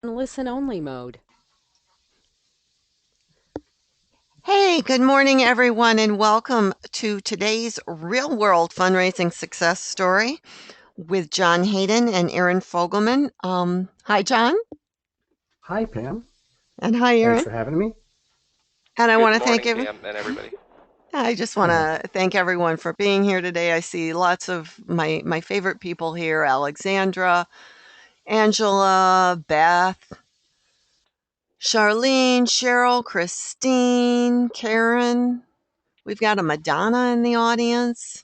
Listen only mode. Hey, good morning, everyone, and welcome to today's real world fundraising success story with John Hayden and Erin Fogelman. Hi, John, Hi, Pam. and hi, Thanks Erin. for having me. And I Good want to thank morning, everyone. Pam and everybody. I just want to thank everyone for being here today. I see lots of my favorite people here: Alexandra, Angela, Beth, Charlene, Cheryl, Christine, Karen. We've got a Madonna in the audience.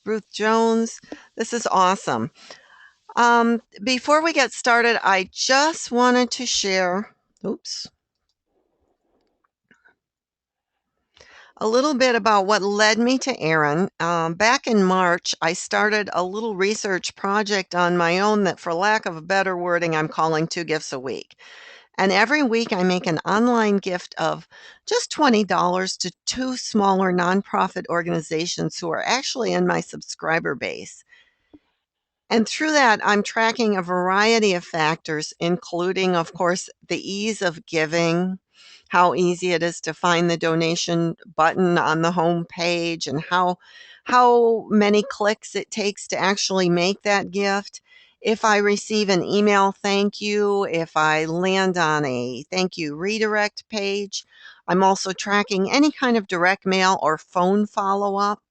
Ruth Jones. This is awesome. Before we get started, I just wanted to share, oops, a little bit about what led me to Erin. Back in March, I started a little research project on my own that, for lack of a better wording, I'm calling Two Gifts a Week. And every week I make an online gift of just $20 to two smaller nonprofit organizations who are actually in my subscriber base. And through that, I'm tracking a variety of factors, including, of course, the ease of giving, how easy it is to find the donation button on the home page, and how many clicks it takes to actually make that gift. If I receive an email thank you, if I land on a thank you redirect page, I'm also tracking any kind of direct mail or phone follow up.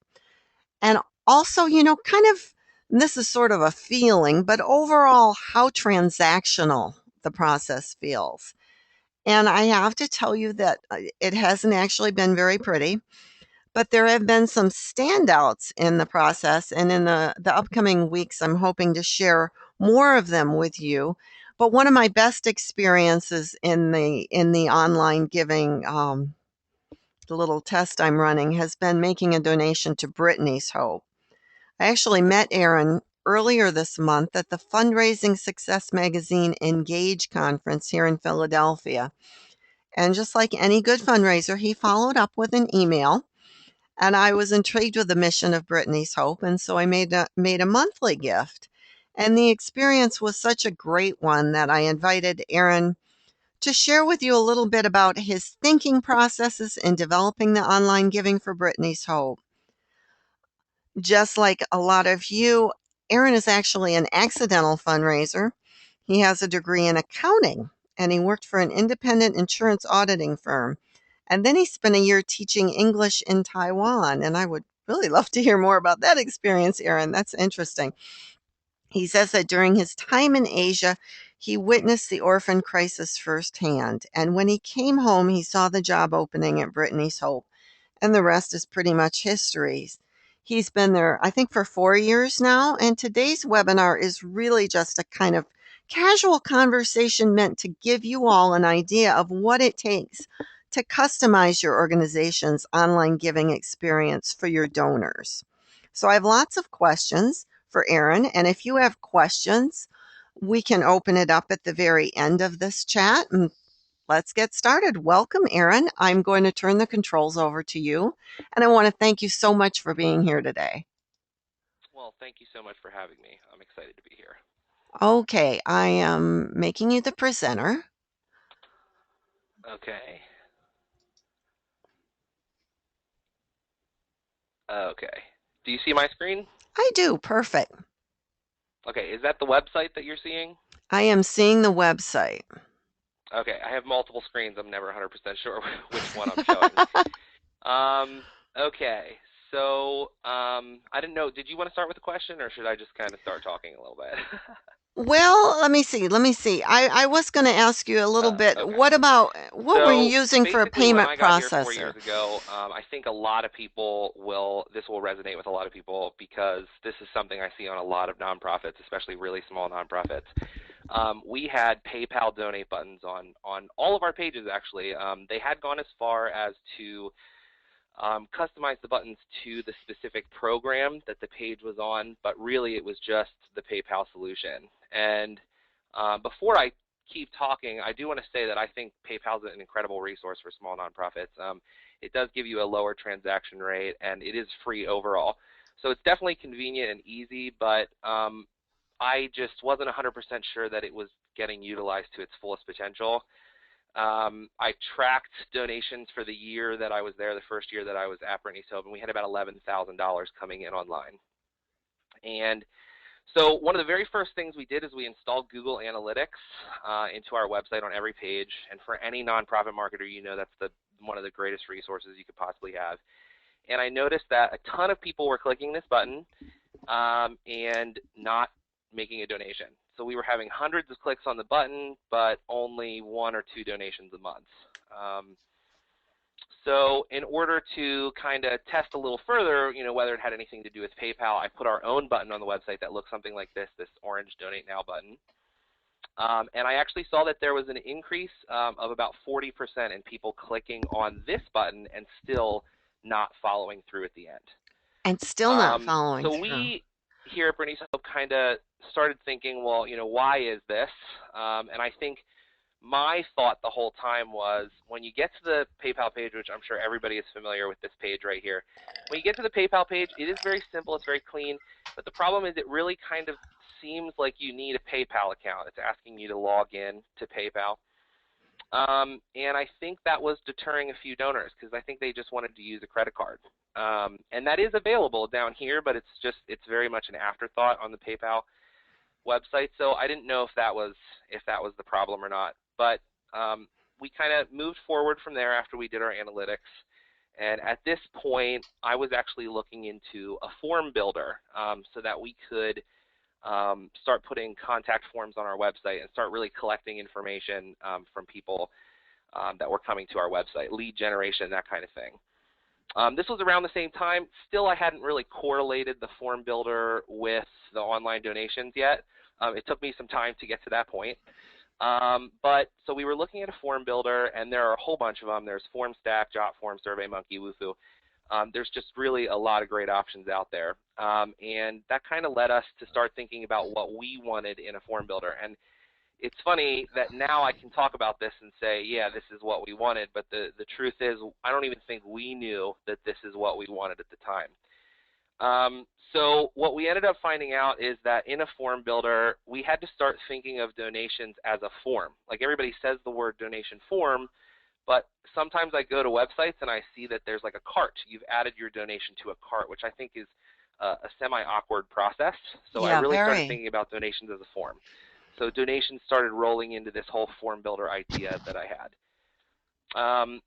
And also, kind of, this is sort of a feeling, but overall, how transactional the process feels. And I have to tell you that it hasn't actually been very pretty, but there have been some standouts in the process. And in the upcoming weeks, I'm hoping to share more of them with you. But one of my best experiences in the online giving, the little test I'm running, has been making a donation to Brittany's Hope. I actually met Aaron earlier this month at the Fundraising Success Magazine Engage conference here in Philadelphia. And just like any good fundraiser, he followed up with an email. And I was intrigued with the mission of Brittany's Hope. And so I made a monthly gift. And the experience was such a great one that I invited Aaron to share with you a little bit about his thinking processes in developing the online giving for Brittany's Hope. Just like a lot of you, Aaron is actually an accidental fundraiser. He has a degree in accounting and he worked for an independent insurance auditing firm. And then he spent a year teaching English in Taiwan. And I would really love to hear more about that experience, Aaron. That's interesting. He says that during his time in Asia, he witnessed the orphan crisis firsthand. And when he came home, he saw the job opening at Brittany's Hope, and the rest is pretty much history. He's been there, I think, for 4 years now, and today's webinar is really just a kind of casual conversation meant to give you all an idea of what it takes to customize your organization's online giving experience for your donors. So I have lots of questions for Aaron, and if you have questions, we can open it up at the very end of this chat. And let's get started. Welcome, Aaron. I'm going to turn the controls over to you. And I want to thank you so much for being here today. Well, thank you so much for having me. I'm excited to be here. Okay, I am making you the presenter. Okay. Okay. Do you see my screen? I do. Perfect. Okay, is that the website that you're seeing? I am seeing the website. Okay, I have multiple screens. I'm never 100% sure which one I'm showing. Okay. So, I didn't know. Did you want to start with a question, or should I just kind of start talking a little bit? Well, let me see. Let me see. I was going to ask you a little bit. Okay. What were you So using for a basically, when payment I got here 4 years processor? ago, I think a lot of people this will resonate with a lot of people because this is something I see on a lot of nonprofits, especially really small nonprofits. We had PayPal donate buttons on all of our pages, actually. They had gone as far as to customize the buttons to the specific program that the page was on, but really it was just the PayPal solution. And before I keep talking, I do want to say that I think PayPal is an incredible resource for small nonprofits. It does give you a lower transaction rate, and it is free overall. So it's definitely convenient and easy, but I just wasn't 100% sure that it was getting utilized to its fullest potential. I tracked donations for the year that I was there, the first year that I was at Brittany's Hope, and we had about $11,000 coming in online. And so one of the very first things we did is we installed Google Analytics into our website on every page. And for any nonprofit marketer, you know that's one of the greatest resources you could possibly have. And I noticed that a ton of people were clicking this button and not making a donation. So we were having hundreds of clicks on the button, but only 1 or 2 donations a month. So in order to kind of test a little further, whether it had anything to do with PayPal, I put our own button on the website that looks something like this orange Donate Now button. And I actually saw that there was an increase of about 40% in people clicking on this button and still not following through at the end. And still not following so through. We here at Brittany's Hope kind of started thinking, well, why is this? And I think my thought the whole time was, when you get to the PayPal page, which I'm sure everybody is familiar with this page right here, when you get to the PayPal page, it is very simple, it's very clean, but the problem is it really kind of seems like you need a PayPal account. It's asking you to log in to PayPal. And I think that was deterring a few donors because I think they just wanted to use a credit card. And that is available down here, but it's very much an afterthought on the PayPal website. So I didn't know if that was the problem or not. But we kind of moved forward from there after we did our analytics. And at this point, I was actually looking into a form builder so that we could start putting contact forms on our website and start really collecting information from people that were coming to our website, lead generation, that kind of thing. This was around the same time. Still, I hadn't really correlated the form builder with the online donations yet. It took me some time to get to that point. But so we were looking at a form builder, and there are a whole bunch of them. There's FormStack, JotForm, SurveyMonkey, Wufoo. There's just really a lot of great options out there. And that kind of led us to start thinking about what we wanted in a form builder. And it's funny that now I can talk about this and say, yeah, this is what we wanted, but the truth is I don't even think we knew that this is what we wanted at the time. So what we ended up finding out is that in a form builder, we had to start thinking of donations as a form. Like, everybody says the word donation form, but sometimes I go to websites and I see that there's like a cart. You've added your donation to a cart, which I think is a semi-awkward process. So Yeah, I really very. started thinking about donations as a form. So donations started rolling into this whole form builder idea that I had.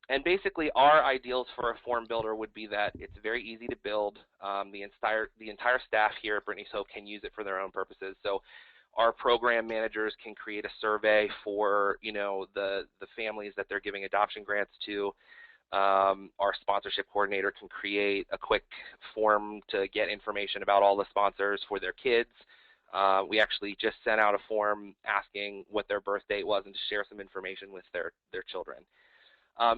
And basically, our ideals for a form builder would be that it's very easy to build. The entire staff here at Brittany's Hope can use it for their own purposes. So our program managers can create a survey for the families that they're giving adoption grants to. Our sponsorship coordinator can create a quick form to get information about all the sponsors for their kids. We actually just sent out a form asking what their birth date was and to share some information with their children.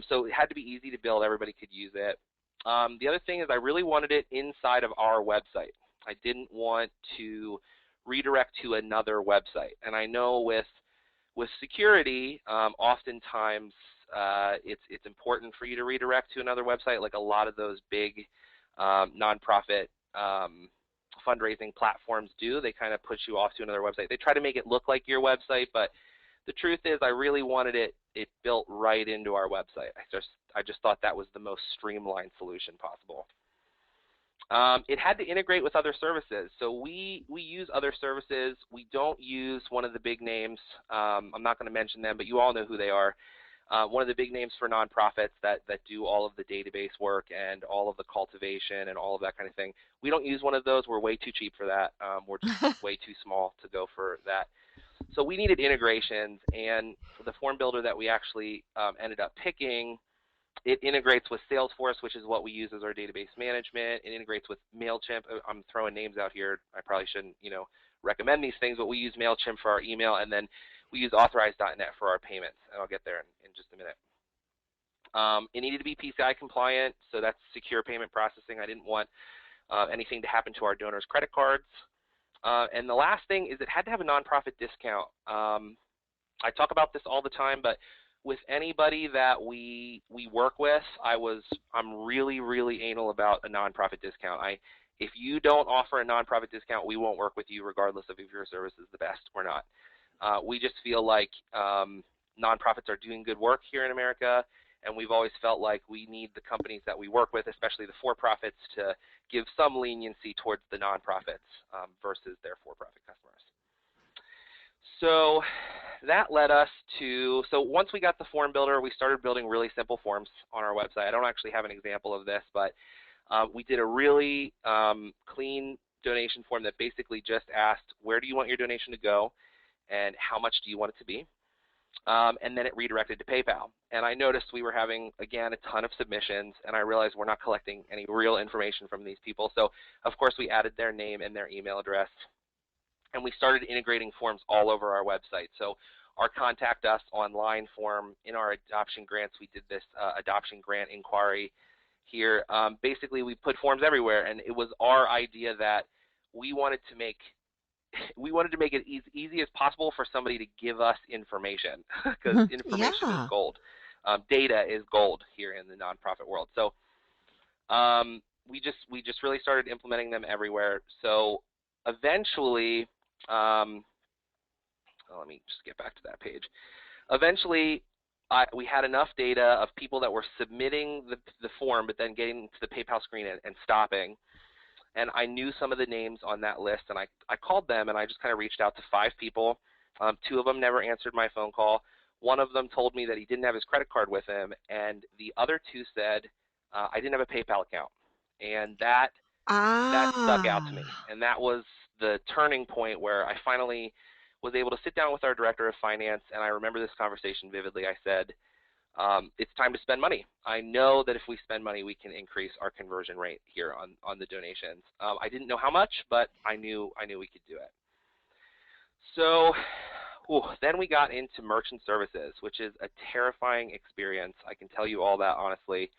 So it had to be easy to build. Everybody could use it. The other thing is I really wanted it inside of our website. I didn't want to redirect to another website. And I know with security, oftentimes it's important for you to redirect to another website. Like a lot of those big nonprofit fundraising platforms do. They kind of push you off to another website. They try to make it look like your website, but the truth is I really wanted it built right into our website. I just thought that was the most streamlined solution possible. It had to integrate with other services. So we use other services. We don't use one of the big names. I'm not going to mention them, but you all know who they are. One of the big names for nonprofits that do all of the database work and all of the cultivation and all of that kind of thing. We don't use one of those. We're way too cheap for that. We're just way too small to go for that. So we needed integrations, and the form builder that we actually ended up picking, it integrates with Salesforce, which is what we use as our database management. It integrates with MailChimp. I'm throwing names out here. I probably shouldn't, recommend these things, but we use MailChimp for our email, and then we use Authorize.net for our payments, and I'll get there in just a minute. It needed to be PCI compliant, so that's secure payment processing. I didn't want anything to happen to our donors' credit cards. And the last thing is it had to have a nonprofit discount. I talk about this all the time, but with anybody that we work with, I'm really, really anal about a nonprofit discount. If you don't offer a nonprofit discount, we won't work with you regardless of if your service is the best or not. We just feel like nonprofits are doing good work here in America, and we've always felt like we need the companies that we work with, especially the for-profits, to give some leniency towards the nonprofits versus their for-profit customers. So that led us to, so once we got the form builder, we started building really simple forms on our website. I don't actually have an example of this, but we did a really clean donation form that basically just asked, where do you want your donation to go and how much do you want it to be? And then it redirected to PayPal. And I noticed we were having, again, a ton of submissions, and I realized we're not collecting any real information from these people. So, of course, we added their name and their email address, and we started integrating forms all over our website. So our Contact Us online form, in our adoption grants, we did this adoption grant inquiry here. Basically, we put forms everywhere, and it was our idea that we wanted to make it as easy as possible for somebody to give us information, because information is Yeah. gold. Data is gold here in the nonprofit world. So we just really started implementing them everywhere. So eventually, let me just get back to that page. Eventually, we had enough data of people that were submitting the form, but then getting to the PayPal screen and stopping. And I knew some of the names on that list, and I called them, and I just kind of reached out to 5 people. 2 of them never answered my phone call. One of them told me that he didn't have his credit card with him, and the other 2 said, I didn't have a PayPal account. And that stuck out to me. Ah. And that was the turning point where I finally was able to sit down with our director of finance, and I remember this conversation vividly. I said, it's time to spend money. I know that if we spend money, we can increase our conversion rate here on the donations. I didn't know how much, but I knew we could do it. So then we got into merchant services, which is a terrifying experience. I can tell you all that honestly.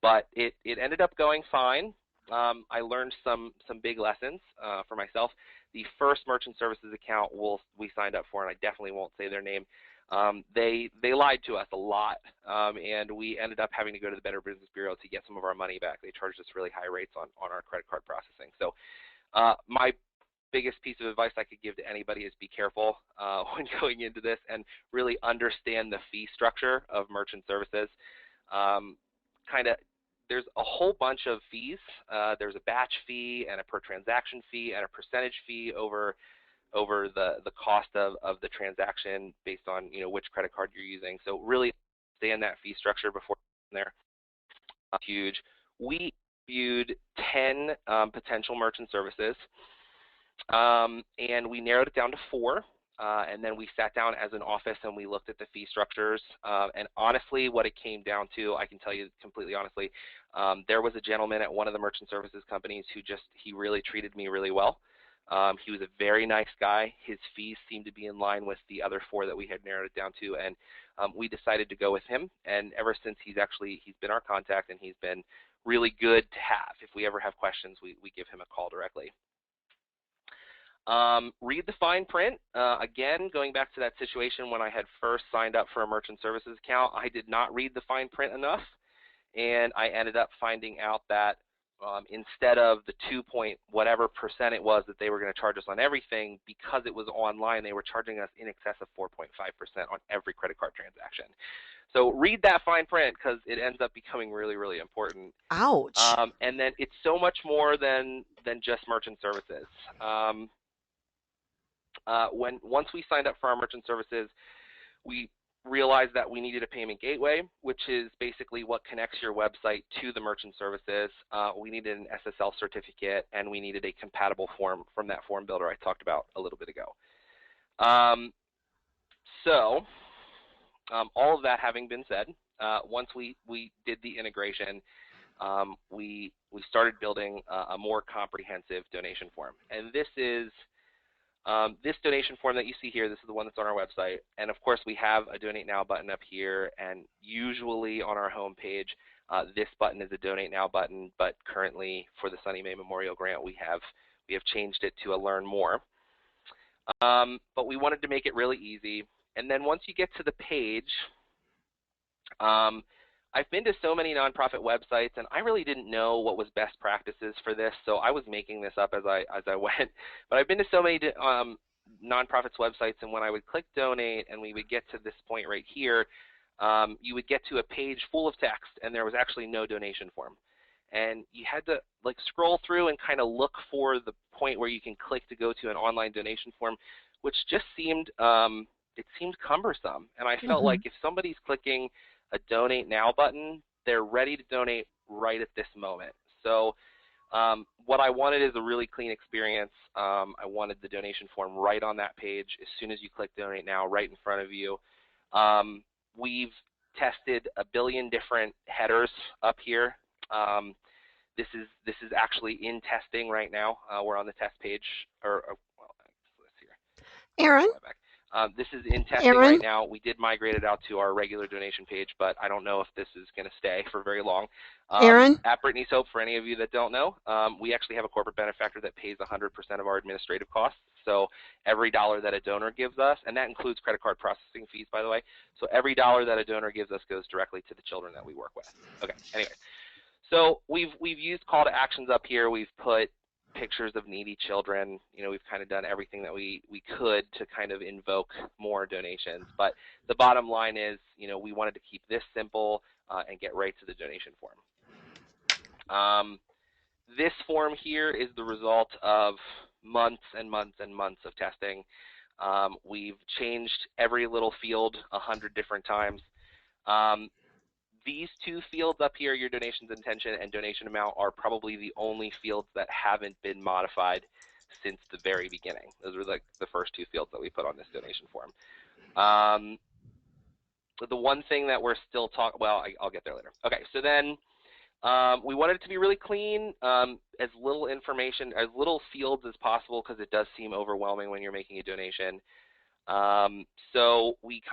But it ended up going fine. I learned some big lessons for myself. The first merchant services account we signed up for, and I definitely won't say their name, they lied to us a lot, and we ended up having to go to the Better Business Bureau to get some of our money back. They charged us really high rates on our credit card processing. So my biggest piece of advice I could give to anybody is be careful when going into this and really understand the fee structure of merchant services. There's a whole bunch of fees. There's a batch fee and a per transaction fee and a percentage fee over the cost of the transaction based on which credit card you're using. So really understand that fee structure before there. Huge. We viewed 10 potential merchant services, and we narrowed it down to 4. And then we sat down as an office and we looked at the fee structures. And honestly, what it came down to, I can tell you completely honestly, there was a gentleman at one of the merchant services companies who he really treated me really well. He was a very nice guy. His fees seemed to be in line with the other 4 that we had narrowed it down to, and we decided to go with him. And ever since, he's been our contact, and he's been really good to have. If we ever have questions, we give him a call directly. Read the fine print. Again, going back to that situation when I had first signed up for a merchant services account, I did not read the fine print enough, and I ended up finding out that instead of the 2.whatever% it was that they were going to charge us on everything, because it was online, they were charging us in excess of 4.5% on every credit card transaction. So read that fine print, because it ends up becoming really, really important. Ouch. And then it's so much more than just merchant services. Once we signed up for our merchant services, we realized that we needed a payment gateway, which is basically what connects your website to the merchant services. We needed an SSL certificate, and we needed a compatible form from that form builder I talked about a little bit ago. So all of that having been said, once we did the integration, we started building a more comprehensive donation form. And this is this donation form that you see here. This is the one that's on our website, and of course we have a Donate Now button up here, and usually on our home page this button is a Donate Now button, but currently for the Sunny May Memorial Grant we have changed it to a Learn More. But we wanted to make it really easy, and then once you get to the page, I've been to so many nonprofit websites, and I really didn't know what was best practices for this, so I was making this up as I went. But I've been to so many nonprofits' websites, and when I would click donate and we would get to this point right here, you would get to a page full of text, and there was actually no donation form. And you had to like scroll through and kind of look for the point where you can click to go to an online donation form, which just seemed it seemed cumbersome. And I felt like if somebody's clicking a donate now button, they're ready to donate right at this moment. So what I wanted is a really clean experience. I wanted the donation form right on that page as soon as you click donate now, right in front of you. We've tested a billion different headers up here. This is actually in testing right now. We're on the test page, well, let's see here. Aaron? This is in testing right now. We did migrate it out to our regular donation page, but I don't know if this is going to stay for very long. Aaron? At Brittany's Hope, for any of you that don't know, we actually have a corporate benefactor that pays 100% of our administrative costs. So every dollar that a donor gives us, and that includes credit card processing fees, by the way. So every dollar that a donor gives us goes directly to the children that we work with. Okay, anyway. So we've used call to actions up here. We've put pictures of needy children. You know, we've kind of done everything that we could to kind of invoke more donations. But the bottom line is, you know, we wanted to keep this simple and get right to the donation form. This form here is the result of months and months and months of testing. We've changed every little field 100 different times. These two fields up here, your donation's intention and donation amount, are probably the only fields that haven't been modified since the very beginning. Those were like the first two fields that we put on this donation form. The one thing that we're still talking, well, I'll get there later. Okay, so then we wanted it to be really clean, as little information, as little fields as possible, because it does seem overwhelming when you're making a donation. So we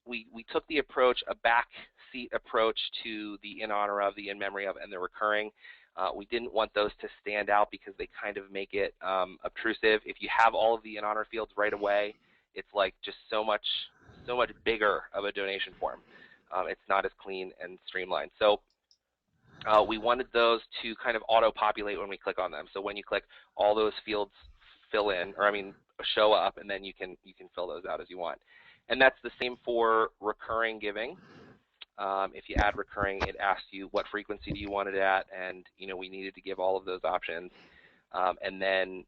we took the approach, a back seat approach to the in honor of, the in memory of, and the recurring. We didn't want those to stand out because they kind of make it obtrusive. If you have all of the in honor fields right away, it's like just so much bigger of a donation form. It's not as clean and streamlined. So we wanted those to kind of auto-populate when we click on them. So when you click, all those fields fill in, or I mean, show up, and then you can fill those out as you want. And that's the same for recurring giving. If you add recurring, it asks you what frequency do you want it at, and you know, we needed to give all of those options, and then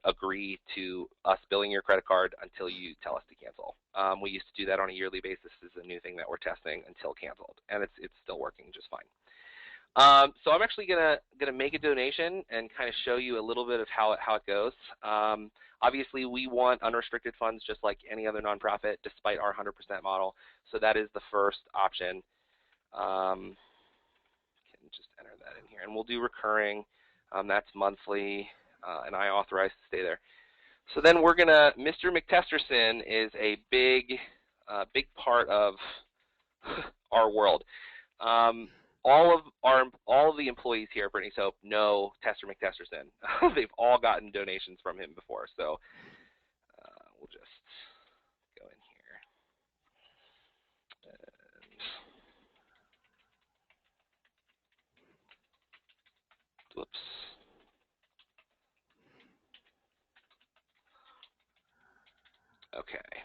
agree to us billing your credit card until you tell us to cancel. We used to do that on a yearly basis. This is a new thing that we're testing until canceled, and it's still working just fine. So I'm actually gonna make a donation and kind of show you a little bit of how it goes. Obviously, we want unrestricted funds just like any other nonprofit, despite our 100% model. So that is the first option. Can just enter that in here, and we'll do recurring. That's monthly, and I authorize to stay there. So then we're gonna. Mr. McTesterson is a big part of our world. All of the employees here at Brittany's Hope know Tester McTesterson. They've all gotten donations from him before, so we'll just go in here. And, whoops. Okay.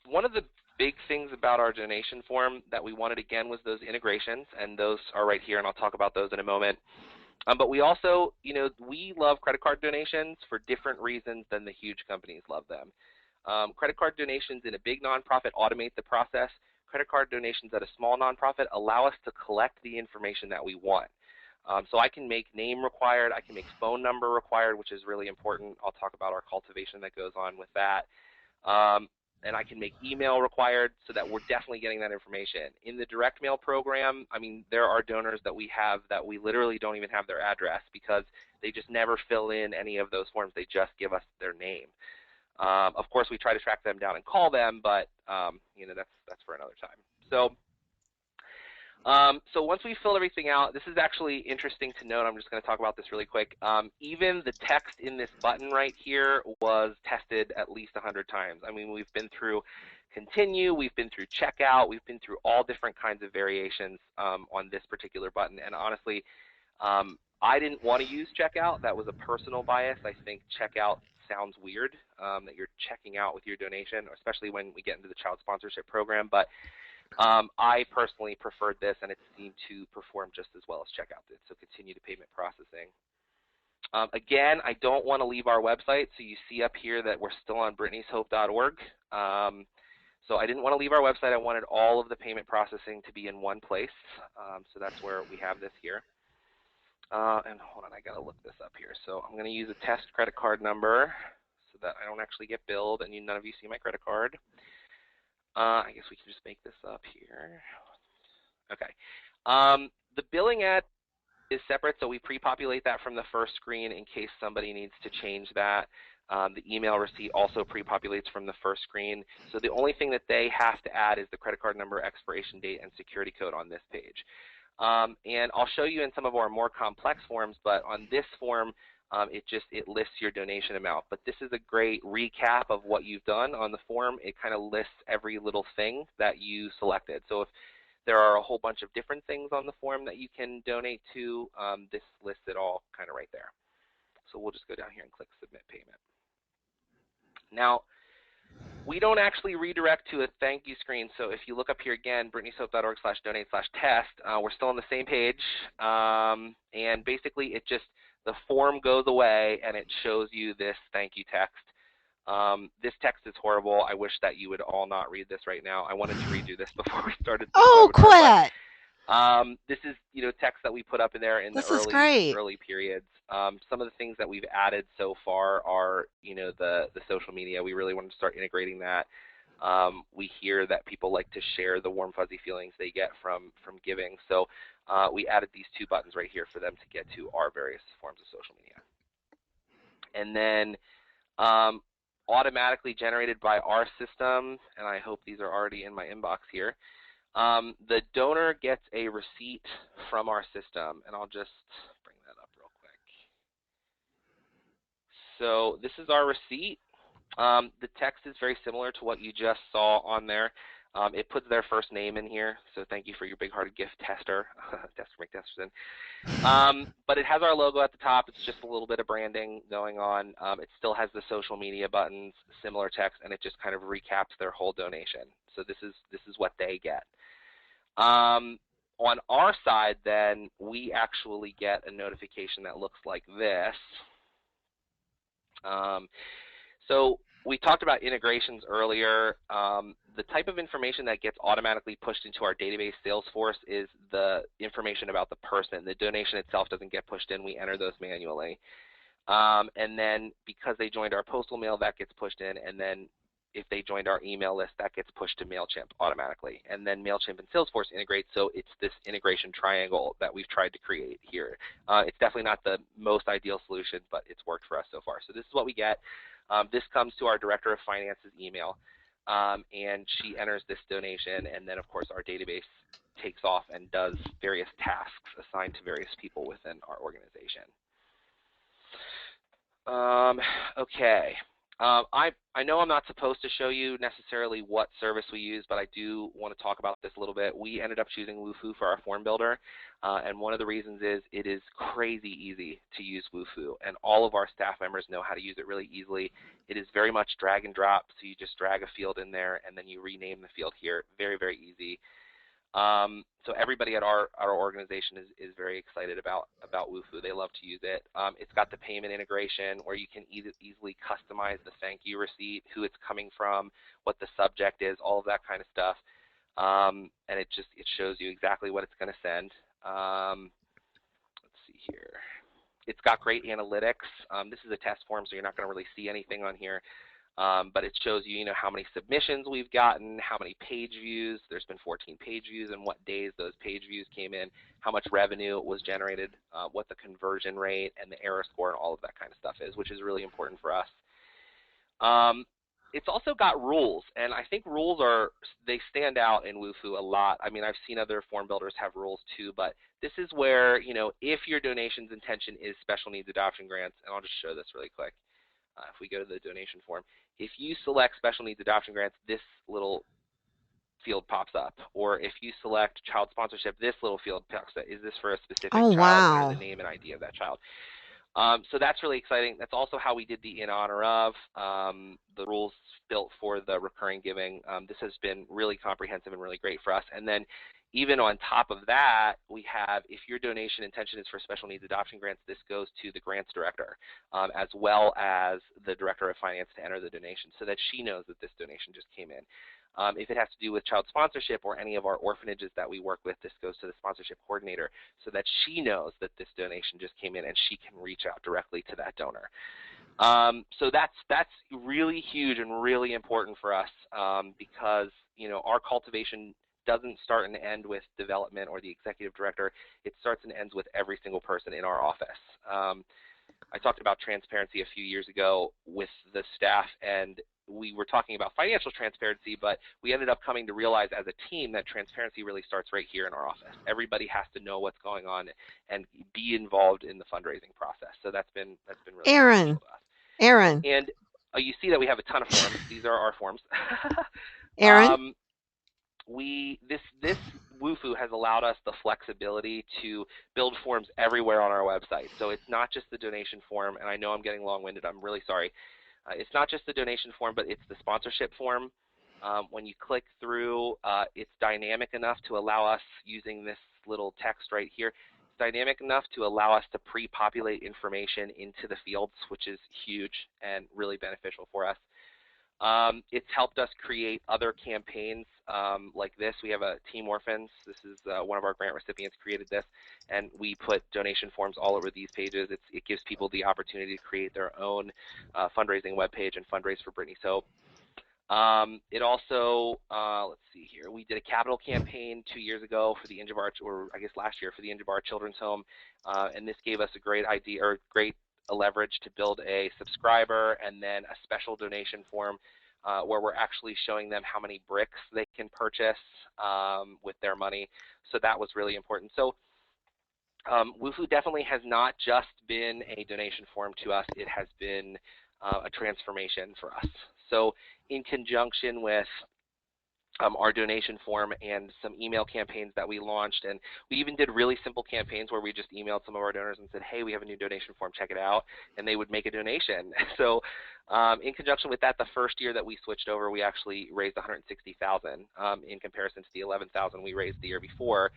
One of the big things about our donation form that we wanted, again, was those integrations, and those are right here, and I'll talk about those in a moment. But we also, you know, we love credit card donations for different reasons than the huge companies love them. Credit card donations in a big nonprofit automate the process. Credit card donations at a small nonprofit allow us to collect the information that we want. So I can make name required, I can make phone number required, which is really important. I'll talk about our cultivation that goes on with that. And I can make email required so that we're definitely getting that information. In the direct mail program, I mean, there are donors that we have that we literally don't even have their address because they just never fill in any of those forms. They just give us their name. Of course, we try to track them down and call them, but you know, that's for another time. So once we fill everything out, this is actually interesting to note. I'm just going to talk about this really quick. Even the text in this button right here was tested at least 100 times. I mean, we've been through continue, we've been through checkout, we've been through all different kinds of variations on this particular button. And honestly, I didn't want to use checkout. That was a personal bias. I think checkout sounds weird that you're checking out with your donation, especially when we get into the child sponsorship program. But I personally preferred this, and it seemed to perform just as well as checkout did. So continue to payment processing. Again, I don't want to leave our website, so you see up here that we're still on Brittany'sHope.org. So I didn't want to leave our website. I wanted all of the payment processing to be in one place. So that's where we have this here. And hold on, I got to look this up here. So I'm going to use a test credit card number so that I don't actually get billed and none of you see my credit card. I guess we can just make this up here. Okay. The billing ad is separate, so we pre-populate that from the first screen in case somebody needs to change that. The email receipt also pre-populates from the first screen. So the only thing that they have to add is the credit card number, expiration date, and security code on this page. And I'll show you in some of our more complex forms, but on this form, it lists your donation amount. But this is a great recap of what you've done on the form. It kind of lists every little thing that you selected. So if there are a whole bunch of different things on the form that you can donate to, this lists it all kind of right there. So we'll just go down here and click Submit Payment. Now, we don't actually redirect to a thank you screen. So if you look up here again, Brittany'sHope.org/donate/test, we're still on the same page. And basically, the form goes away and it shows you this thank you text. This text is horrible. I wish that you would all not read this right now. I wanted to redo this before we started this Oh, webinar, quit! This is text that we put up in there in the early periods. Some of the things that we've added so far are the social media. We really want to start integrating that. We hear that people like to share the warm fuzzy feelings they get from giving. So we added these two buttons right here for them to get to our various forms of social media. And then automatically generated by our system, and I hope these are already in my inbox here. The donor gets a receipt from our system, and I'll just bring that up real quick. So this is our receipt. The text is very similar to what you just saw on there. It puts their first name in here, so thank you for your big-hearted gift, Tester. Tester McTesterson. But it has our logo at the top. It's just a little bit of branding going on. It still has the social media buttons, similar text, and it just kind of recaps their whole donation. So this is what they get. On our side, then, we actually get a notification that looks like this. So we talked about integrations earlier. The type of information that gets automatically pushed into our database Salesforce is the information about the person. The donation itself doesn't get pushed in. We enter those manually. And then because they joined our postal mail, that gets pushed in. And then if they joined our email list, that gets pushed to MailChimp automatically. And then MailChimp and Salesforce integrate, so it's this integration triangle that we've tried to create here. It's definitely not the most ideal solution, but it's worked for us so far. So this is what we get. This comes to our Director of Finance's email, and she enters this donation, and then, of course, our database takes off and does various tasks assigned to various people within our organization. Okay. I know I'm not supposed to show you necessarily what service we use, but I do want to talk about this a little bit. We ended up choosing Wufoo for our form builder, and one of the reasons is it is crazy easy to use Wufoo, and all of our staff members know how to use it really easily. It is very much drag and drop, so you just drag a field in there, and then you rename the field here. Very, very easy. So everybody at our organization is very excited about Wufoo. They love to use it. It's got the payment integration where you can easily customize the thank you receipt, who it's coming from, what the subject is, all of that kind of stuff. And it shows you exactly what it's going to send. Let's see here. It's got great analytics. This is a test form, so you're not going to really see anything on here. But it shows you, how many submissions we've gotten, how many page views. There's been 14 page views, and what days those page views came in, how much revenue was generated, what the conversion rate and the error score and all of that kind of stuff is, which is really important for us. It's also got rules, and I think rules they stand out in Wufoo a lot. I mean, I've seen other form builders have rules too, but this is where, if your donation's intention is special needs adoption grants, and I'll just show this really quick. If we go to the donation form, if you select special needs adoption grants, this little field pops up. Or if you select child sponsorship, this little field pops up. Is this for a specific child? Wow. And the name and ID of that child. So that's really exciting. That's also how we did the in honor of, the rules built for the recurring giving. This has been really comprehensive and really great for us. And then even on top of that, we have, if your donation intention is for special needs adoption grants, this goes to the grants director, as well as the director of finance to enter the donation, so that she knows that this donation just came in. If it has to do with child sponsorship or any of our orphanages that we work with, this goes to the sponsorship coordinator so that she knows that this donation just came in and she can reach out directly to that donor. So that's really huge and really important for us, because our cultivation doesn't start and end with development or the executive director. It starts and ends with every single person in our office. I talked about transparency a few years ago with the staff, and we were talking about financial transparency, but we ended up coming to realize as a team that transparency really starts right here in our office. Everybody has to know what's going on and be involved in the fundraising process. So that's been really beneficial to us. Aaron. And you see that we have a ton of forms. These are our forms. Aaron? This WUFU has allowed us the flexibility to build forms everywhere on our website. So it's not just the donation form, and I know I'm getting long-winded, I'm really sorry. It's not just the donation form, but it's the sponsorship form. When you click through, it's dynamic enough to allow us, using this little text right here, it's dynamic enough to allow us to pre-populate information into the fields, which is huge and really beneficial for us. It's helped us create other campaigns like this. We have a Team Orphans. This is one of our grant recipients created this, and we put donation forms all over these pages. It gives people the opportunity to create their own fundraising webpage and fundraise for Brittany Soap. It also, let's see here, we did a capital campaign 2 years ago for the Injabar, or I guess last year for the Injabar Children's Home, and this gave us a great idea, or great leverage to build a subscriber and then a special donation form where we're actually showing them how many bricks they can purchase with their money. So that was really important. So WUFU definitely has not just been a donation form to us, it has been a transformation for us. So in conjunction with our donation form and some email campaigns that we launched, and we even did really simple campaigns where we just emailed some of our donors and said, hey, we have a new donation form, check it out, and they would make a donation. So in conjunction with that, the first year that we switched over, we actually raised $160,000 in comparison to the $11,000 we raised the year before.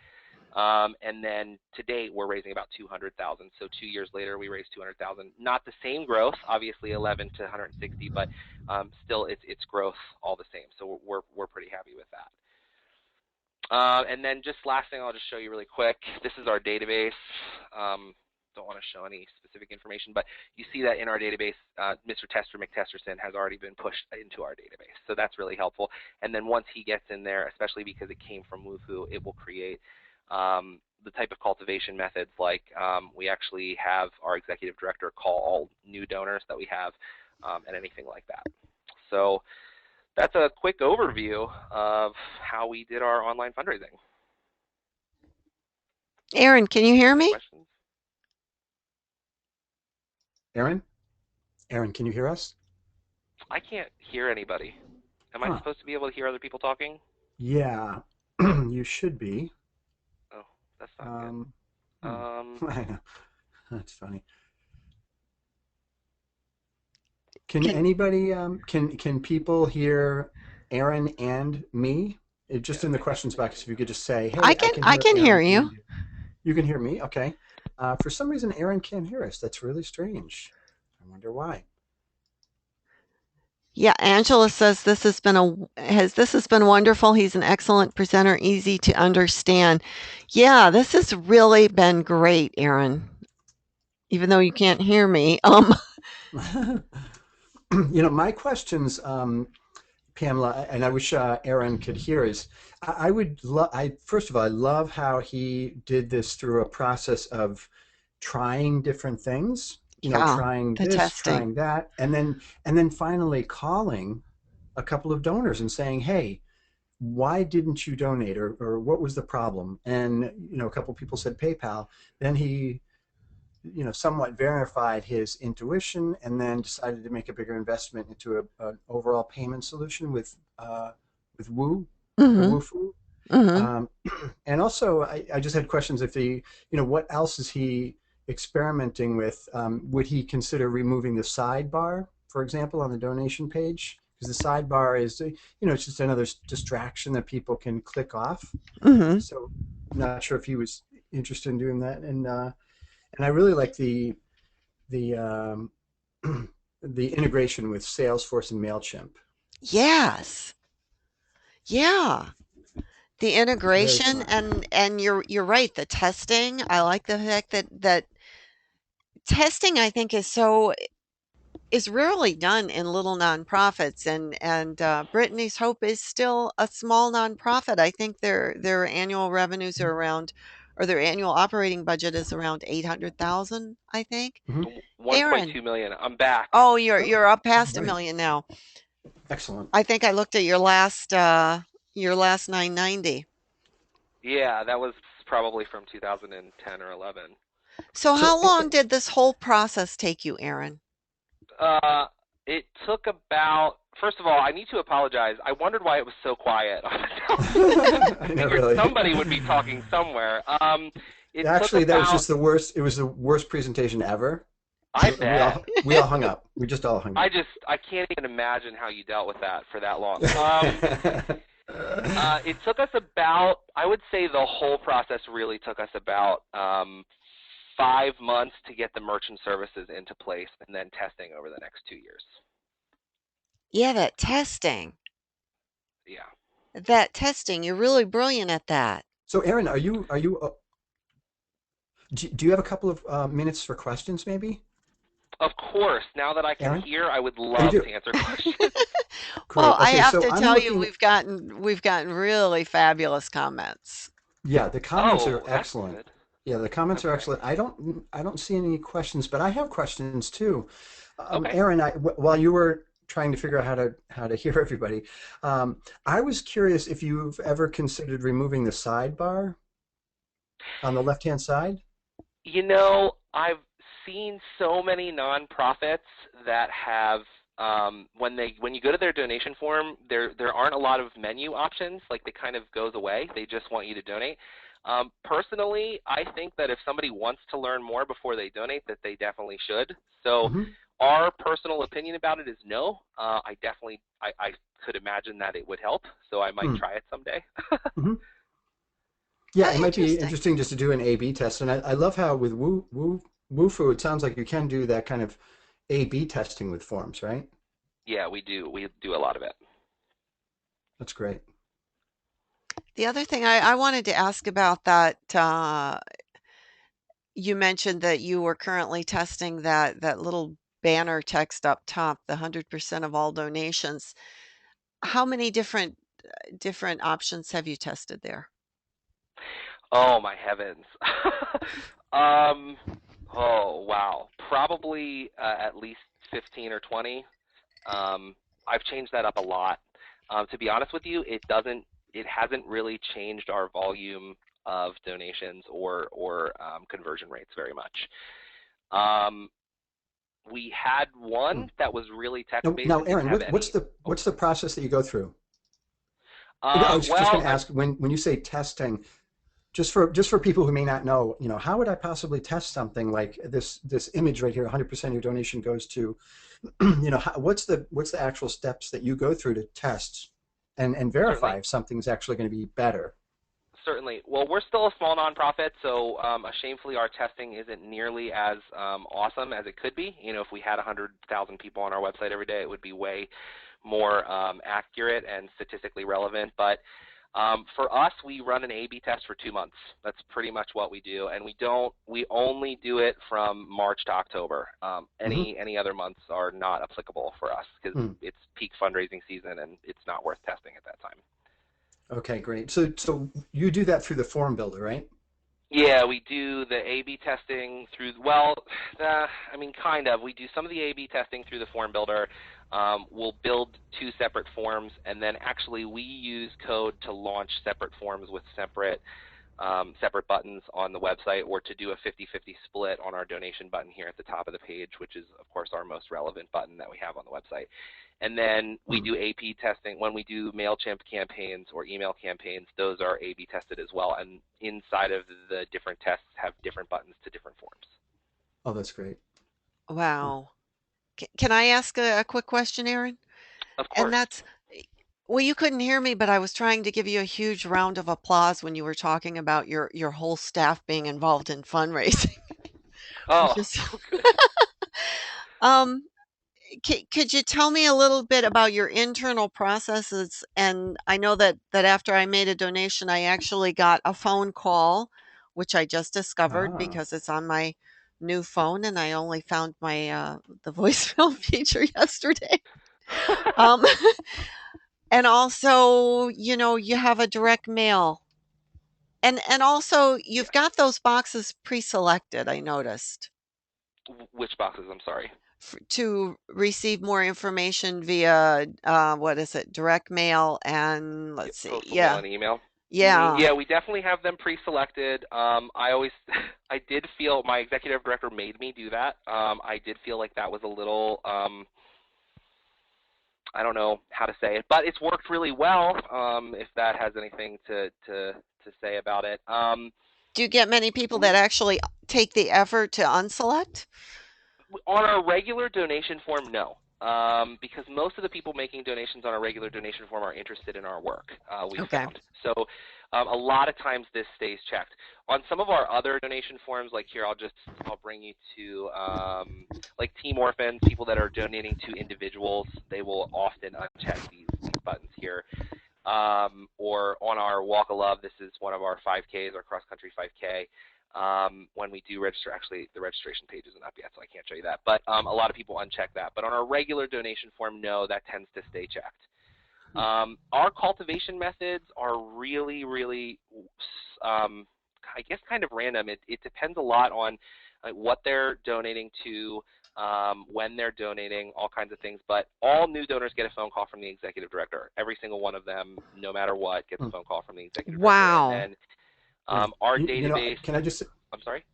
And then to date, we're raising about $200,000. So 2 years later, we raised $200,000. Not the same growth, obviously 11 to 160, but still, it's growth all the same. So we're pretty happy with that. And then just last thing, I'll just show you really quick. This is our database. Don't want to show any specific information, but you see that in our database, Mr. Tester McTesterson has already been pushed into our database. So that's really helpful. And then once he gets in there, especially because it came from WUFU, it will create the type of cultivation methods, like we actually have our executive director call all new donors that we have and anything like that. So that's a quick overview of how we did our online fundraising. Aaron, can you hear me? Questions? Aaron? Aaron, can you hear us? I can't hear anybody. Am I supposed to be able to hear other people talking? Yeah, you should be. Oh, that's not good. I know. That's funny. Can anybody, can people hear Aaron and me? Just in the questions box, if you could just say, hey, I can hear you. You can hear me? Okay. For some reason, Aaron can't hear us. That's really strange. I wonder why. Yeah, Angela says this has been wonderful. He's an excellent presenter, easy to understand. Yeah, this has really been great, Aaron. Even though you can't hear me. My questions, Pamela, and I wish Aaron could hear, is first of all, I love how he did this through a process of trying different things, trying this, testing. trying that, and then finally calling a couple of donors and saying, hey, why didn't you donate, or what was the problem? And a couple of people said PayPal. Then he somewhat verified his intuition, and then decided to make a bigger investment into an overall payment solution with WUFU. Mm-hmm. And also, I just had questions if what else is he experimenting with, would he consider removing the sidebar, for example, on the donation page? Because the sidebar is, it's just another distraction that people can click off. Hmm. So I'm not sure if he was interested in doing that. And I really like the the integration with Salesforce and Mailchimp. Yes. Yeah. The Very integration smart. and you're right, the testing. I like the fact that testing I think is rarely done in little nonprofits and Brittany's Hope is still a small nonprofit. I think their annual revenues are around or their annual operating budget is around 800,000, I think. Hmm. 1.2 Aaron, million. I'm back. oh, you're Oh, up past a great. million now. Excellent. I think I looked at your last 990. Yeah, that was probably from 2010 or 11. So So, how long did this whole process take you, Aaron? Uh, it took about. First of all, I need to apologize. I wondered why it was so quiet on the telephone. I I know, figured really. somebody would be talking somewhere. It took Actually, that was about. just the worst. It was the worst presentation ever. I We bet. all hung up. We just all hung up. I can't even imagine how you dealt with that for that long. It took us about. I would say the whole process really took us about 5 months to get the merchant services into place, and then testing over the next 2 years. Yeah, that testing. Yeah. That testing, you're really brilliant at that. So, Aaron, are you do you have a couple of minutes for questions, maybe? Of course. Now that I can Aaron? hear, I would Oh, you love do. to answer questions. Well, Great. I Okay, have so to I'm tell you, looking. we've gotten really fabulous comments. Yeah, the comments are Oh, that's excellent. good. Yeah, the comments are Okay. excellent. I don't see any questions, but I have questions too. Okay. Aaron, while you were trying to figure out how to hear everybody, I was curious if you've ever considered removing the sidebar on the left-hand side. I've seen so many nonprofits that have when you go to their donation form, there aren't a lot of menu options. Like it kind of goes away. They just want you to donate. Personally, I think that if somebody wants to learn more before they donate, that they definitely should. So Hmm. our personal opinion about it is no. I could imagine that it would help, so I might try it someday. Hmm. Yeah, Oh, it might be interesting. interesting just to do an A/B test, and I love how with Woofu, it sounds like you can do that kind of A/B testing with forms, right? Yeah, we do. We do a lot of it. That's great. The other thing I wanted to ask about that, you mentioned that you were currently testing that little banner text up top, the 100% of all donations. How many different options have you tested there? Oh my heavens. um, oh wow. Probably at least 15 or 20. I've changed that up a lot. To be honest with you, it hasn't really changed our volume of donations or conversion rates very much. Um, we had Hmm. one that was really text-based Now, and didn't Aaron, have what's any. the Oh, what's the process that you go through? I was just going well, to ask when you say testing, just for people who may not know, how would I possibly test something like this image right here? 100% of your donation goes to, what's the actual steps that you go through to test and verify certainly. if something's actually going to be better? Certainly. Well, we're still a small nonprofit, so shamefully our testing isn't nearly as awesome as it could be. If we had 100,000 people on our website every day, it would be way more accurate and statistically relevant. But for us, we run an A/B test for 2 months. That's pretty much what we do, and we only do it from March to October. Hmm. Any other months are not applicable for us because Hmm. it's peak fundraising season and it's not worth testing at that time. Okay, great. So you do that through the form builder, right? Yeah, we do the A/B testing through, well, kind of. We do some of the A/B testing through the form builder. We'll build two separate forms, and then actually we use code to launch separate forms with separate buttons on the website, or to do a 50-50 split on our donation button here at the top of the page, which is, of course, our most relevant button that we have on the website. And then we Hmm. do AP testing. When we do MailChimp campaigns or email campaigns, those are A/B tested as well. And inside of the different tests have different buttons to different forms. Oh, that's great. Hmm. Wow. Can I ask a quick question, Aaron? Of And course. that's, well, you couldn't hear me, but I was trying to give you a huge round of applause when you were talking about your whole staff being involved in fundraising. I Oh, just, oh, good. um, could you tell me a little bit about your internal processes? And I know that after I made a donation, I actually got a phone call, which I just discovered Ah. because it's on my new phone, and I only found my the voicemail feature yesterday. Um, and also, you have a direct mail, and also you've Yes. got those boxes pre-selected. I noticed Which boxes? I'm sorry. to receive more information via, what is it? Direct mail and Yeah, let's see. postal mail Yeah. and email. Yeah. Yeah, we definitely have them pre-selected. I always, I did feel my executive director made me do that. I did feel like that was a little, I don't know how to say it, but it's worked really well. If that has anything to say about it. Do you get many people that We actually take the effort to unselect? on our regular donation form, no. Because most of the people making donations on our regular donation form are interested in our work, we Okay. found. So a lot of times this stays checked. On some of our other donation forms, like here, I'll bring you to like Team Orphans, people that are donating to individuals, they will often uncheck these buttons here. Or on our Walk of Love, this is one of our 5Ks, our cross country 5K. When we do register, actually the registration page isn't up yet, so I can't show you that. But a lot of people uncheck that. But on our regular donation form, no, that tends to stay checked. Our cultivation methods are really, really, I guess, kind of random. It depends a lot on what they're donating to, when they're donating, all kinds of things. But all new donors get a phone call from the executive director. Every single one of them, no matter what, gets a Hmm. phone call from the executive director. And Wow. then Yeah. our You know, database, can I just I'm sorry?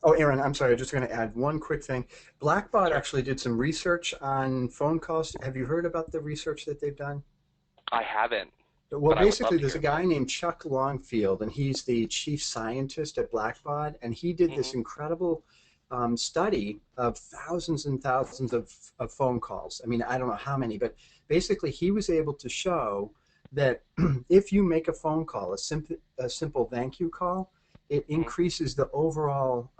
Oh, Aaron, I'm sorry. I'm just going to add one quick thing. Blackbaud Sure. actually did some research on phone calls. Have you heard about the research that they've done? I haven't, Well, but I would love basically, to there's hear a about guy it. named Chuck Longfield, and he's the chief scientist at Blackbaud, and he did this Hmm. incredible study of thousands and thousands of phone calls. I mean, I don't know how many, but basically, he was able to show that if you make a phone call, a simple thank you call, it Hmm. increases the overall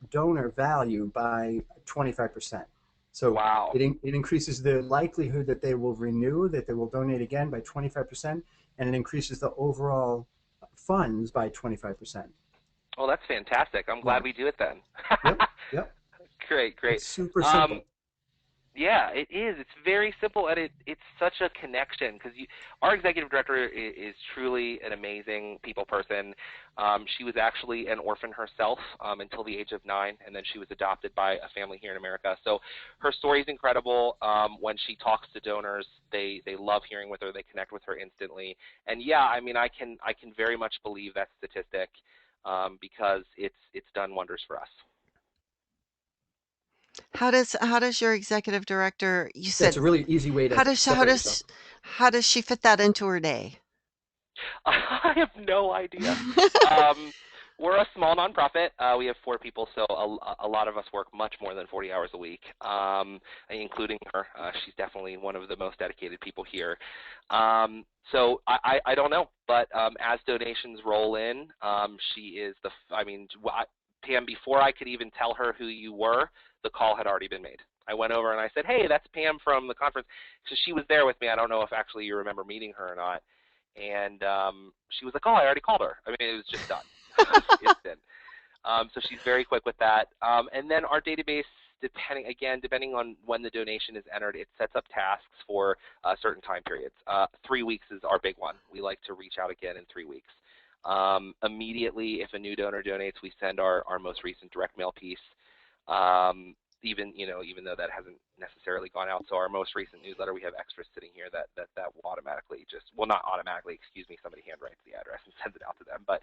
donor value by 25%. So Wow. it increases the likelihood that they will renew, that they will donate again by 25%, and it increases the overall funds by 25%. Well, that's fantastic. I'm Yeah. glad we do it then. Yep. Yep. Great, great. It's super Um, simple. Yeah, it is. It's very simple, and it's such a connection because our executive director is truly an amazing people person. She was actually an orphan herself until the age of 9, and then she was adopted by a family here in America. So her story is incredible. When she talks to donors, they love hearing with her. They connect with her instantly. And yeah, I mean, I can very much believe that statistic because it's done wonders for us. How does your executive director, you That's a said, really easy way how to does how separate yourself. does how does she fit that into her day? I have no idea. Um, we're a small nonprofit. We have 4 people, so a lot of us work much more than 40 hours a week, including her. She's definitely one of the most dedicated people here. So I don't know, but as donations roll in, she is I mean, Pam, before I could even tell her who you were, the call had already been made. I went over and I said, hey, that's Pam from the conference. So she was there with me. I don't know if actually you remember meeting her or not, and she was like, "Oh, I already called her." I mean, it was just done, instant. So she's very quick with that. And then our database, depending on when the donation is entered, it sets up tasks for certain time periods. 3 weeks is our big one. We like to reach out again in 3 weeks. Immediately, if a new donor donates, we send our most recent direct mail piece. Even though that hasn't necessarily gone out. So our most recent newsletter, we have extras sitting here that will automatically not automatically, excuse me, somebody handwrites the address and sends it out to them. But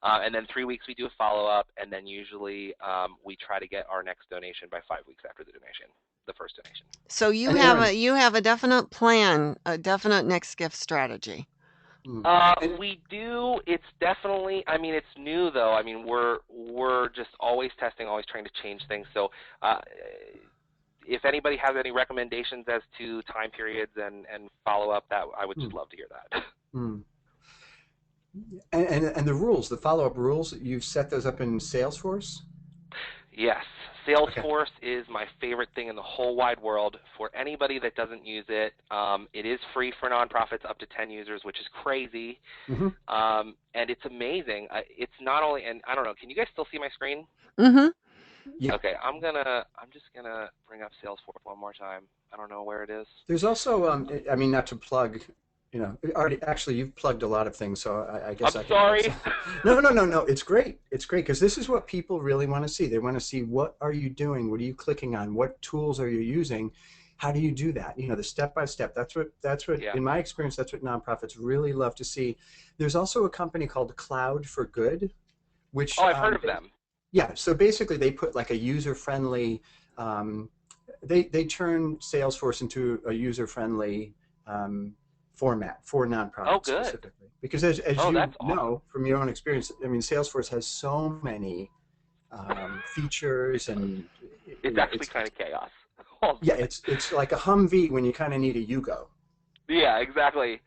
and then 3 weeks we do a follow up, and then usually we try to get our next donation by 5 weeks after the donation, the first donation. So you And have Aaron, a definite plan, a definite next gift strategy. And We do. It's definitely. I mean, it's new though. I mean, we're just always testing, always trying to change things. So, if anybody has any recommendations as to time periods and follow up, that I would just love to hear that. mm. And the rules, the follow-up rules, you've set those up in Salesforce? Yes, Okay. Salesforce is my favorite thing in the whole wide world. For anybody that doesn't use it, it is free for nonprofits up to 10 users, which is crazy, Hmm. and it's amazing. It's not only, and I don't know, can you guys still see my screen? Mm-hmm. Yeah. Okay, I'm just gonna bring up Salesforce one more time. I don't know where it is. There's also, I mean, not to plug, already, actually, you've plugged a lot of things, so I I'm guess I can plug sorry. some. No, no, no, no. It's great. It's great because this is what people really want to see. They want to see what are you doing? What are you clicking on? What tools are you using? How do you do that? The step by step. That's what, Yeah. in my experience, that's what nonprofits really love to see. There's also a company called Cloud for Good, which Oh, I've heard of them. yeah, so basically they put like a user-friendly, um, they turn Salesforce into a user-friendly um, format for Oh, nonprofits good. specifically. Because as Oh, you that's awesome. know from your own experience, I mean, Salesforce has so many features, and It's actually it's kind of chaos all yeah, the time. it's like a Humvee when you kind of need a Yugo. Yeah, exactly.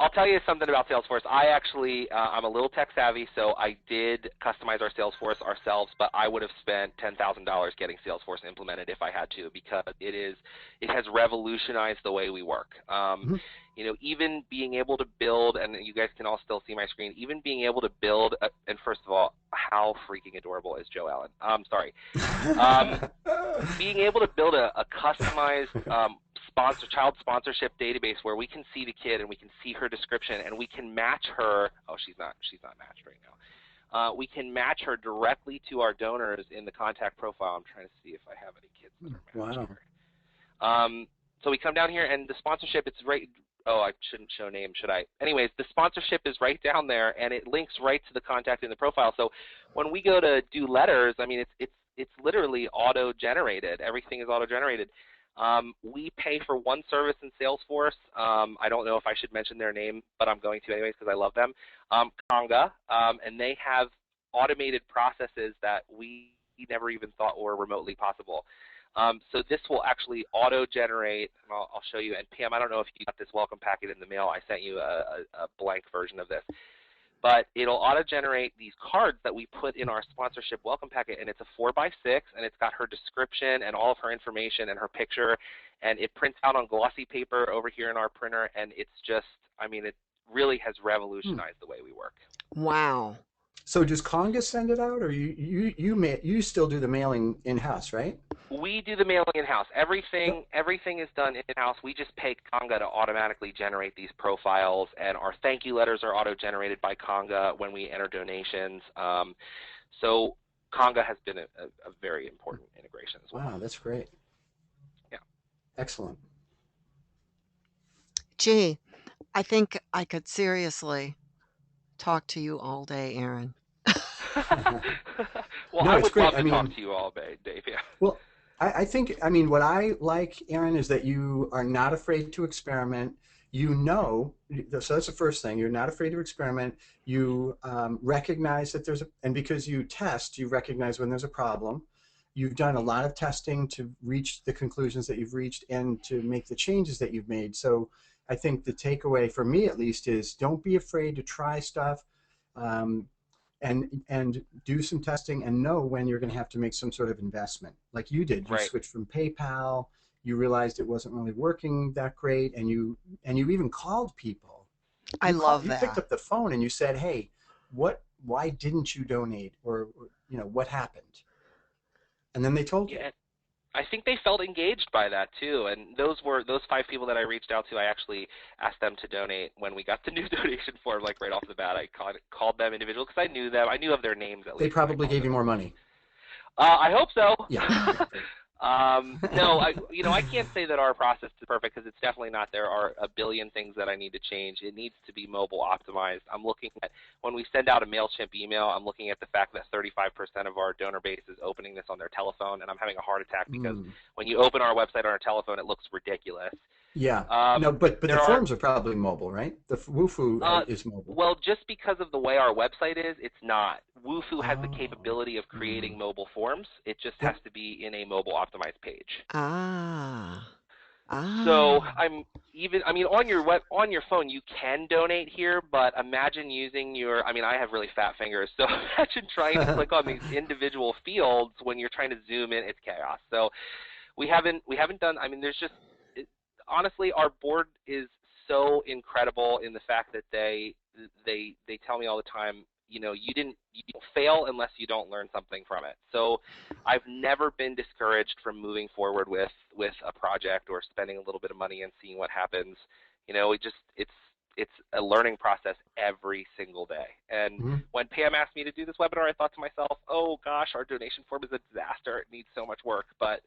I'll tell you something about Salesforce. I actually, I'm a little tech savvy, so I did customize our Salesforce ourselves, but I would have spent $10,000 getting Salesforce implemented if I had to, because it has revolutionized the way we work. Mhm. Even being able to build, and you guys can all still see my screen, even being able to build, and first of all, how freaking adorable is Joe Allen? Sorry. Um, Being able to build a customized child sponsorship database where we can see the kid and we can see her description and we can match her. Oh, she's not matched right now. We can match her directly to our donors in the contact profile. I'm trying to see if I have any kids that are matched Wow. here. So we come down here and the sponsorship, it's right. Oh, I shouldn't show names, should I? Anyways, the sponsorship is right down there and it links right to the contact in the profile. So when we go to do letters, I mean, it's literally auto-generated. Everything is auto-generated. We pay for one service in Salesforce. I don't know if I should mention their name, but I'm going to anyways because I love them. Conga, and they have automated processes that we never even thought were remotely possible. So this will actually auto-generate, and I'll show you. And Pam, I don't know if you got this welcome packet in the mail. I sent you a blank version of this. But it'll auto-generate these cards that we put in our sponsorship welcome packet, and it's a 4x6, and it's got her description and all of her information and her picture, and it prints out on glossy paper over here in our printer, and it's just, I mean, it really has Hmm. revolutionized the way we work. Wow. So does Conga send it out, or you still do the mailing in-house, right? We do the mailing in-house. Everything is done in-house. We just pay Conga to automatically generate these profiles, and our thank you letters are auto-generated by Conga when we enter donations. So Conga has been a very important integration as well. Wow, that's great. Yeah. Excellent. Gee, I think I could seriously talk to you all day, Aaron. Well, No, I it's would great. love I to talk mean, to you all day, Dave. Yeah. well, I think, I mean, what I like, Aaron, is that you are not afraid to experiment. You know, so that's the first thing. You're not afraid to experiment. You recognize that and because you test, you recognize when there's a problem. You've done a lot of testing to reach the conclusions that you've reached and to make the changes that you've made. So I think the takeaway for me, at least, is don't be afraid to try stuff. Um, and do some testing and know when you're going to have to make some sort of investment like you did. You Right. switched from PayPal, you realized it wasn't really working that great, and you even called people. I love You picked that. up the phone and you said, hey, why didn't you donate, or what happened, and then they told you. Yeah. I think they felt engaged by that too, and those 5 people that I reached out to. I actually asked them to donate when we got the new donation form, like right off the bat. I called them individual because I knew them. I knew of their names at They least when I probably called gave them. you more money. I hope so. Yeah, yeah. No, I can't say that our process is perfect because it's definitely not. There are a billion things that I need to change. It needs to be mobile optimized. I'm looking at when we send out a MailChimp email, I'm looking at the fact that 35% of our donor base is opening this on their telephone, and I'm having a heart attack because Mm. when you open our website on our telephone, it looks ridiculous. Yeah. No, Um, but the there are forms are probably mobile, right? The Wufoo Uh, is mobile. well, just because of the way our website is, it's not. Wufoo has the Oh. capability of Mm. creating mobile forms. It just has Yep. to be in a mobile optimized page. Ah, So ah. on your phone you can donate here, but imagine using I have really fat fingers, so imagine trying to click on these individual fields when you're trying to zoom in. It's chaos. So we haven't done. There's just honestly, our board is so incredible in the fact that they tell me all the time, you don't fail unless you don't learn something from it. So I've never been discouraged from moving forward with a project or spending a little bit of money and seeing what happens. It's a learning process every single day. And Mhm. when Pam asked me to do this webinar, I thought to myself, oh gosh, our donation form is a disaster. It needs so much work. But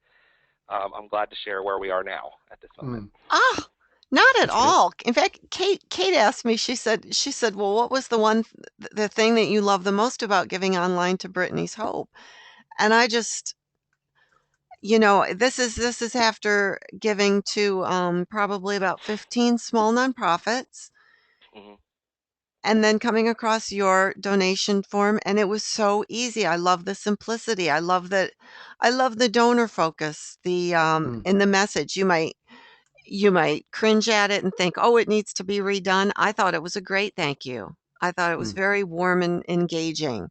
I'm glad to share where we are now at this moment. Mm. Ah, not at That's good. all. In fact, Kate asked me, she said, "Well, what was the thing that you love the most about giving online to Brittany's Hope?" And I just, this is after giving to probably about 15 small nonprofits Hmm. and then coming across your donation form, and it was so easy. I love the simplicity. I love the donor focus, the Mm. in the message. You might cringe at it and think, "Oh, it needs to be redone." I thought it was a great thank you. I thought it was Mm. very warm and engaging.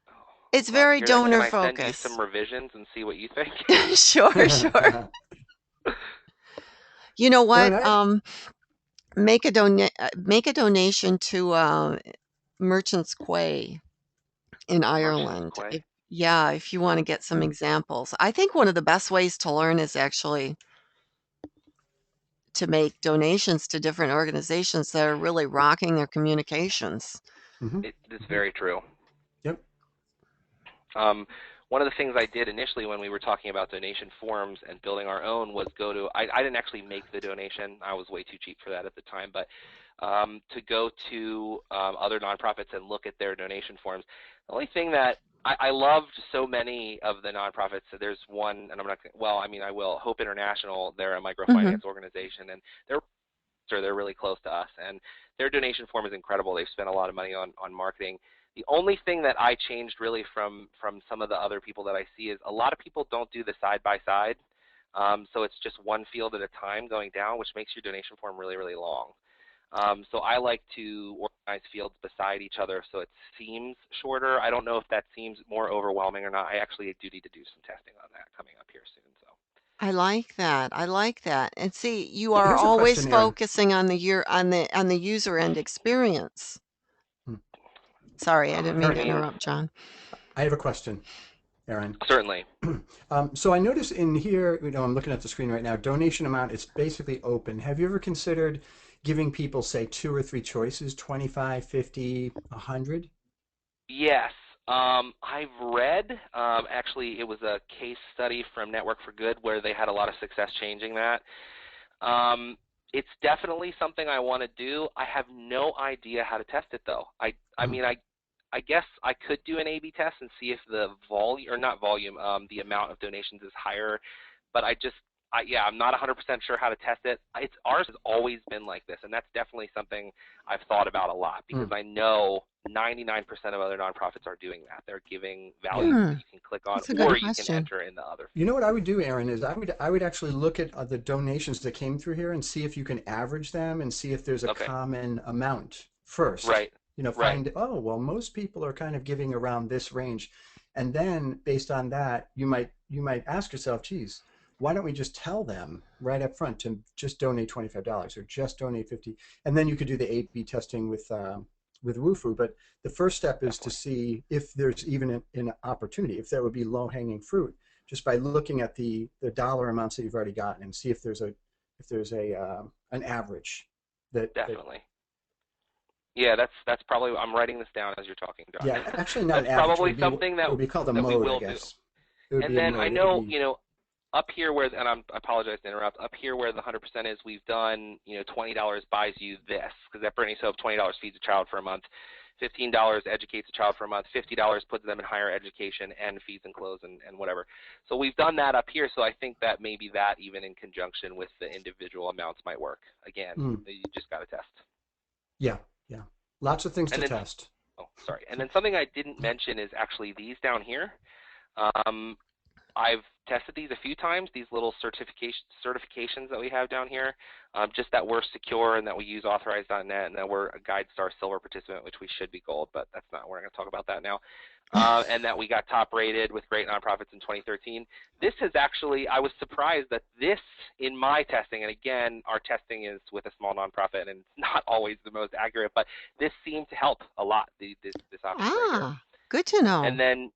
Oh, I'm It's glad to very hear that. Can donor I send you focused. some revisions and see what you think? Sure, sure. You know Aaron, what? I Make a donation to Merchants Quay in Merchants Ireland. Quay. Yeah, if you want to get some examples. I think one of the best ways to learn is actually to make donations to different organizations that are really rocking their communications. Mhm. It's Mhm. very true. Yep. Um, one of the things I did initially when we were talking about donation forms and building our own was I didn't actually make the donation. I was way too cheap for that at the time, but to go to other nonprofits and look at their donation forms. The only thing that I loved so many of the nonprofits. So there's one, and I'm not. Well, I will. Hope International. They're a Mhm. microfinance organization, and they're really close to us, and their donation form is incredible. They've spent a lot of money on marketing. The only thing that I changed really from some of the other people that I see is a lot of people don't do the side by side. So it's just one field at a time going down, which makes your donation form really, really long. So I like to organize fields beside each other so it seems shorter. I don't know if that seems more overwhelming or not. I actually do need to do some testing on that coming up here soon. So I like that. I like that. And see, you are Here's a always question, Aaron. focusing on the user end experience. Hmm. Sorry, I didn't I mean to Aaron, mean, interrupt, John. I have a question, Aaron. certainly. So I notice in here, I'm looking at the screen right now, donation amount, it's basically open. Have you ever considered giving people, say, two or three choices, 25, 50, 100? Yes. I've read, actually, it was a case study from Network for Good where they had a lot of success changing that. It's definitely something I want to do. I have no idea how to test it, though. I Mm. mean, I guess I could do an A/B test and see if the volume, or not volume, the amount of donations is higher, but yeah, I'm not 100% sure how to test it. Ours has always been like this, and that's definitely something I've thought about a lot because Mm. I know 99% of other nonprofits are doing that. They're giving Yeah. values Hmm, that you can click on, that's a good or you can question. enter in the other You know fields. what I would do, Aaron, is I would actually look at the donations that came through here and see if you can average them and see if there's a Okay. common amount first. Right. Right. Find, oh, well, most people are kind of giving around this range. And then based on that, you might ask yourself, geez, why don't we just tell them right up front to just donate $25 or just donate 50? And then you could do the A/B testing with Wufoo. But the first step is to Definitely. see if there's even an opportunity, if there would be low hanging fruit just by looking at the dollar amounts that you've already gotten and see if there's a an average that Definitely. Yeah, that's probably. I'm writing this down as you're talking, John. yeah, actually not That's an average. It probably would be something it would be called a that we mode, I will do. guess. It would And be a then I mode. It would know, be up here where, and I apologize to interrupt, up here where the 100% is, we've done, $20 buys you this, because at Bernie Soap, $20 feeds a child for a month, $15 educates a child for a month, $50 puts them in higher education and feeds and clothes and whatever. So we've done that up here, so I think that maybe that even in conjunction with the individual amounts might work. Again, you just got to test. Yeah, yeah. Lots of things And to then, test. oh, sorry. And then something I didn't mention is actually these down here. I've tested these a few times, these little certifications that we have down here, just that we're secure and that we use authorized.net and that we're a GuideStar Silver participant, which we should be gold, but that's not, we're not going to talk about that now. And that we got top rated with Great Nonprofits in 2013. This has actually, I was surprised that this, in my testing, and again, our testing is with a small nonprofit and it's not always the most accurate, but this seemed to help a lot, this option right here. Ah, good to know. And then,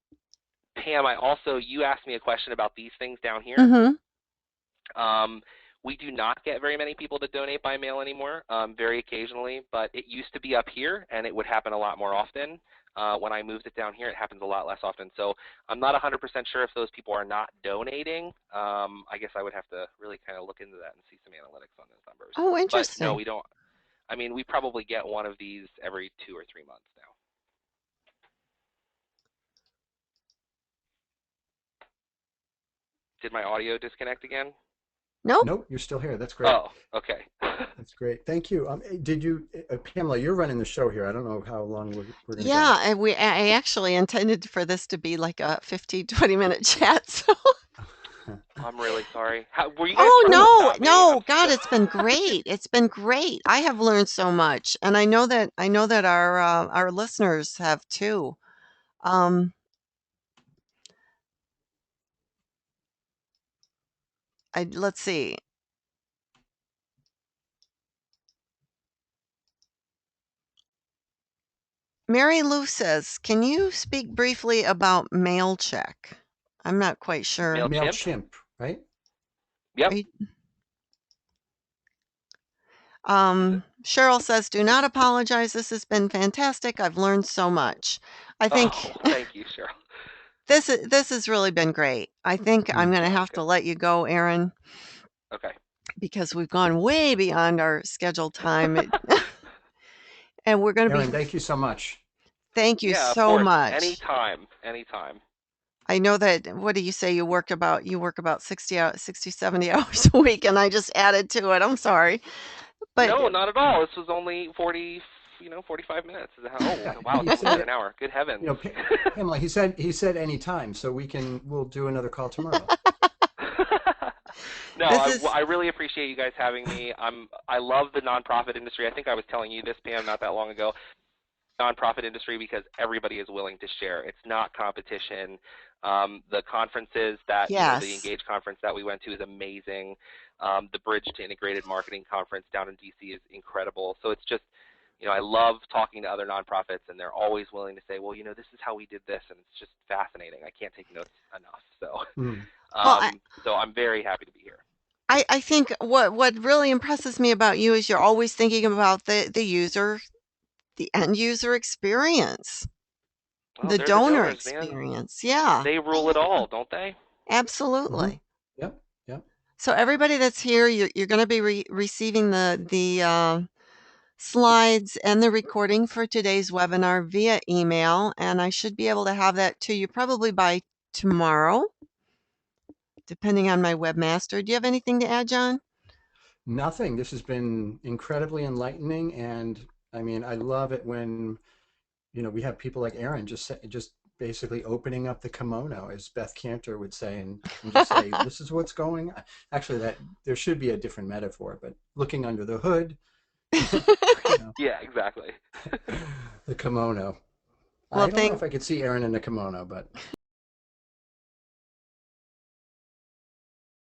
Pam, you asked me a question about these things down here. Mm-hmm. We do not get very many people to donate by mail anymore, very occasionally, but it used to be up here, and it would happen a lot more often. When I moved it down here, it happens a lot less often. So I'm not 100% sure if those people are not donating. I guess I would have to really kind of look into that and see some analytics on those numbers. Oh, But interesting. no, we don't. I mean, we probably get one of these every 2 or 3 months now. Did my audio disconnect again? Nope. Nope, you're still here. That's great. Oh, okay. That's great. Thank you. Did you, Pamela, you're running the show here. I don't know how long we're going to go. Yeah, and I actually intended for this to be like a 15-20 minute chat. So. I'm really sorry. Were you guys Oh talking about me? no, God, it's been great. It's been great. I have learned so much, and I know that our listeners have too. Let's see. Mary Lou says, "Can you speak briefly about MailCheck?" I'm not quite sure. MailChimp, right? Yep. Cheryl says, "Do not apologize. This has been fantastic. I've learned so much." I think thank you, Cheryl. this has really been great. I think I'm going to have to let you go, Aaron. Okay. Because we've gone way beyond our scheduled time. And we're going to Aaron, thank you so much. Thank you Yeah, so of course. much. Anytime. I know that, what do you say, you work about 60, 70 hours a week, and I just added to it. I'm sorry. But no, not at all. This was only 45 minutes. Oh, wow, it's almost an hour. Good heavens. Pamela, he said anytime, so we'll do another call tomorrow. No, I really appreciate you guys having me. I love the nonprofit industry. I think I was telling you this, Pam, not that long ago. Nonprofit industry because everybody is willing to share. It's not competition. The conferences that the Engage conference that we went to is amazing. The Bridge to Integrated Marketing conference down in DC is incredible. So it's just, I love talking to other nonprofits, and they're always willing to say, well, this is how we did this, and it's just fascinating. I can't take notes enough. So, so I'm very happy to be here. I think what really impresses me about you is you're always thinking about the user, the end user experience, the donor experience. Man. Yeah. They rule it all, don't they? Absolutely. Mm-hmm. Yep. So everybody that's here, you're going to be receiving the slides and the recording for today's webinar via email, and I should be able to have that to you probably by tomorrow, depending on my webmaster. Do you have anything to add, John? Nothing. This has been incredibly enlightening, and I mean, I love it when we have people like Aaron just basically opening up the kimono, as Beth Cantor would say, and just say, this is what's going on. Actually, that there should be a different metaphor, but looking under the hood. Yeah, exactly. The kimono. Well, I don't know if I could see Aaron in a kimono, but